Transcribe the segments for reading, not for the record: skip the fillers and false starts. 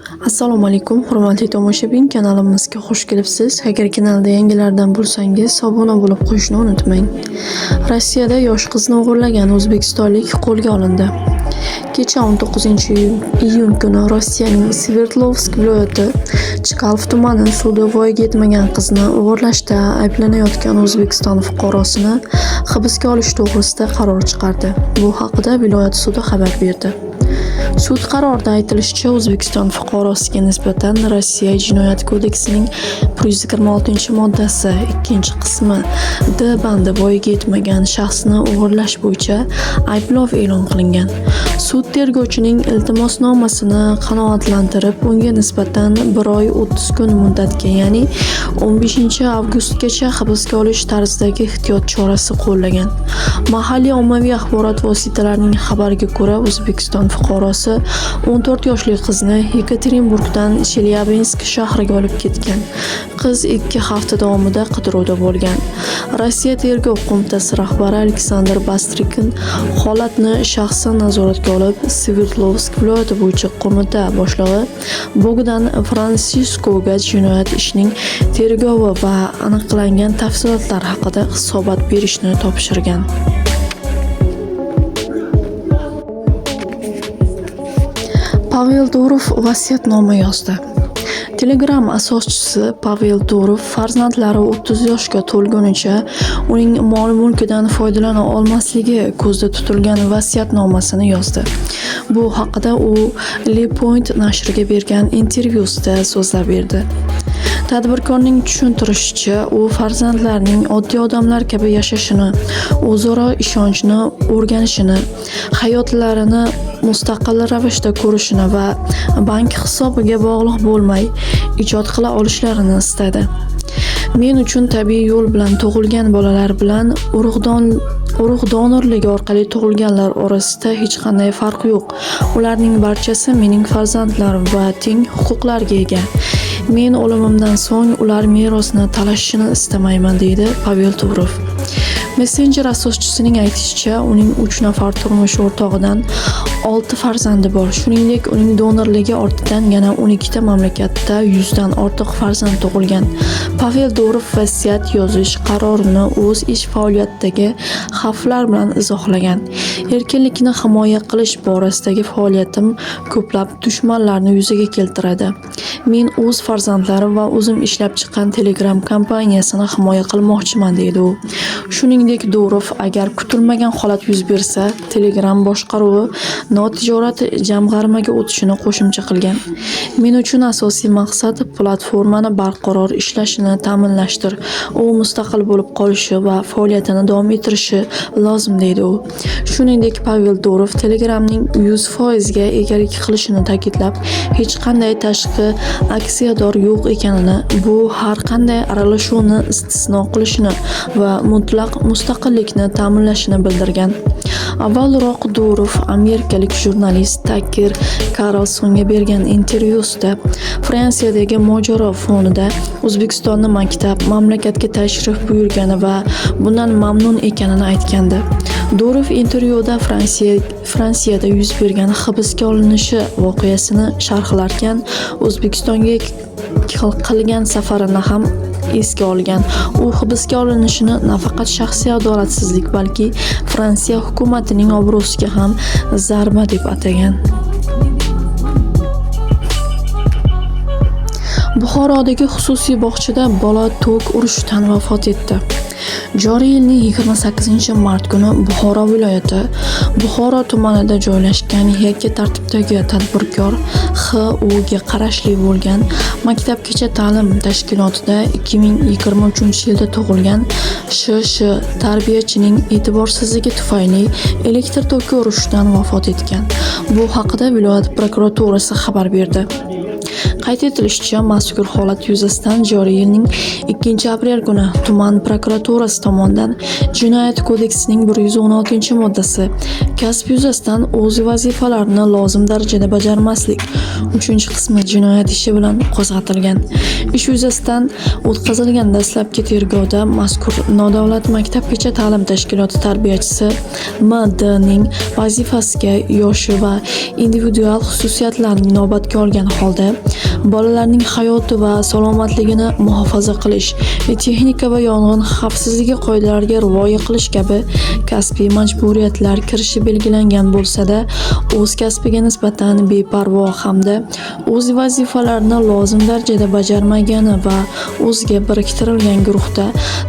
Assalomu alaykum, hurmatli tomoshabin, kanalimizga xush kelibsiz. Agar kanalda yangilardan bo'lsangiz, obuna bo'lib qo'yishni unutmang. Rossiyada yosh qizni o'g'irlagan o'zbekistonlik qo'lga olindi. Kecha 19-iyun kuni Rossiyaning Sverdlovsk viloyati Chkalov tumani sudi voyaga yetmagan qizni o'g'irlashda ayblanayotgan O'zbekiston fuqarosini hibsga olish to'g'risida qaror chiqardi. Bu haqida viloyat sudi xabar berdi. Sud qarorida aytilishicha, O'zbekiston fuqarosiga nisbatan Rossiya Jinoyat kodeksining 126-moddasi 2-qismi D bandi voyaga yetmagan shaxsni o'g'irlash bo'yicha ayblov e'lon qilingan. Sud tergovchining iltimosnomasini qanoatlantirib, unga nisbatan 1 oy 30 kun muddatga, ya'ni 15-avgustgacha hibsga olish tarzidagi ehtiyot chorasi qo'llagan. Mahalliy ommaviy axborot vositalarining xabariga ko'ra, O'zbekiston fuqarosi 14 yoshli qizni Yekaterinburgdan Chelyabinsk shahriga olib ketgan. Qiz 2 hafta davomida qidiruvda bo'lgan. Rossiya tergov qo'mitasi rahbari Aleksandr Bastrikin holatni shaxsan nazoratga olib, Sverdlovsk viloyati bo'yicha qo'mita boshlig'i Bogdan Fransiskoga jinoyat ishining tergovi va aniqlangan tafsilotlar haqida hisobot berishni topshirgan. Pavel Durov vasiyatnoma yozdi. Telegram asoschisi Pavel Durov farzandlari 30 yoshga to'lgunicha uning mol-mulkidan foydalana olmasligi ko'zda tutilgan vasiyatnomasini yozdi. Bu haqida u Le Point nashriga bergan intervyusida so'zlab berdi. Tadbirkorning tushuntirishicha, u farzandlarining oddiy odamlar kabi yashashini, o'zaro ishonchni o'rganishini, hayotlarini mustaqil ravishda ko'rishini va bank hisobiga bog'liq bo'lmay ijod qila olishlarini istadi. Men uchun tabiiy yo'l bilan tug'ilgan bolalar bilan urug' donorligi orqali tug'ilganlar orasida hech qanday farq yo'q. Ularning barchasi mening farzandlarim va teng huquqlarga ega. Men o'limimdan so'ng ular merosni talashishini istamayman, deydi Pavel Durov. Messenger asoschisining aytishicha, uning 3 nafar turmush o'rtog'idan 6 farzandi bor. Shuningdek, uning donorligi ortidan yana 12 ta mamlakatda 100 dan ortiq farzand tug'ilgan. Pavel Durov vasiyat yozish qarorini o'z ish faoliyatidagi xavflar bilan izohlagan. Erkinlikni himoya qilish borasidagi faoliyatim ko'plab dushmanlarni yuzaga keltiradi. Men o'z farzandlarim va o'zim ishlab chiqqan Telegram kompaniyasini himoya qilmoqchiman, deydi u. Shuningdek, Durov agar kutilmagan holat yuz bersa, Telegram boshqaruvi notijorat jamg'armaga o'tishini qo'shimcha qilgan. Men uchun asosiy maqsad platformani barqaror ishlashini ta'minlashdir. U mustaqil bo'lib qolishi va faoliyatini davom ettirishi lozim, deydi u. Shuningdek, Pavel Durov Telegramning 100% ga egalik qilishini ta'kidlab, hech qanday tashqi aksiyador yo'q ekanini, bu har qanday aralashuvni istisno qilishini va mutlaq mustaqillikni ta'minlashini bildirgan. Avvalroq Durov amerikalik jurnalist Taker Carlsonga bergan intervyusida Fransiyadagi mojaro fonida O'zbekistonni maktab, mamlakatga tashrif buyurgani va bundan mamnun ekanini aytgandi. Durov intervyuda Fransiyada yuz bergan hibsga olinishi voqeasini sharhlarkan, O'zbekistonga qilgan safarini ham esga olgan. U hibsga olinishini nafaqat shaxsiy adolatsizlik, balki Fransiya hukumatining obro'siga ham zarba deb atagan. Buxorodagi xususiy bog'chada bola tok urishidan vafot etdi. Joriy yilning 28-mart kuni Buxoro viloyati Buxoro tumanida joylashgan yakka tartibdagi tadbirkor X.U.ga qarashli bo'lgan maktabgacha ta'lim tashkilotida 2023-yilda tug'ilgan Sh.Sh. tarbiyachining e'tiborsizligi tufayli elektr toki urishidan vafot etgan. Bu haqida viloyat prokuraturasi xabar berdi. Qayd etilishicha, mazkur holat yuzasidan joriy yilning 2-aprel kuni tuman prokuraturasi tomonidan Jinoyat kodeksining 116-moddasi kasb yuzasidan o'z vazifalarini lozim darajada bajarmaslik 3-qismi jinoyat ishi bilan qo'zg'atilgan. Ish yuzasidan o'tkazilgan dastlabki tergovda mazkur nodavlat maktabgacha ta'lim tashkiloti tarbiyachisi M.D.ning vazifasiga yoshi va individual xususiyatlarini inobatga olgan holda bolalarning hayoti va salomatligini muhofaza qilish va texnika va yong'in xavfsizligi qoidalariga rioya qilish kabi kasbiy majburiyatlar kirishi belgilangan bo'lsa-da, o'z kasbiga nisbatan beparvo hamda o'z vazifalarini lozim darajada bajarmagani va o'ziga biriktirilgan guruhda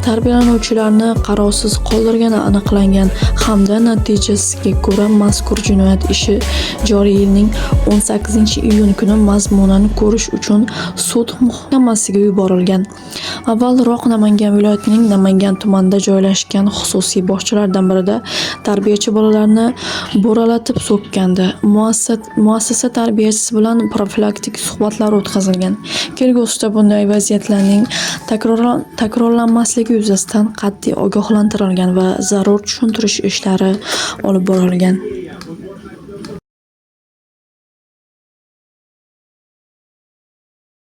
tarbiyalanuvchilarni qarovsiz qoldirgani aniqlangan hamda natijasiga ko'ra mazkur jinoyat ishi joriy yilning 18-iyun kuni mazmunan ko'rish uchun sud muhokamasiga yuborilgan. Avvalroq Namangan viloyatining Namangan tumanida joylashgan xususiy bog'chalardan birida tarbiyachi bolalarni bo'ralatib so'kkandi. Muassasa tarbiyachisi bilan profilaktik suhbatlar o'tkazilgan. Kelgusida bunday vaziyatlarning takrorlanmasligi yuzasidan qat'iy ogohlantirilgan va zarur tushuntirish ishlari olib borilgan.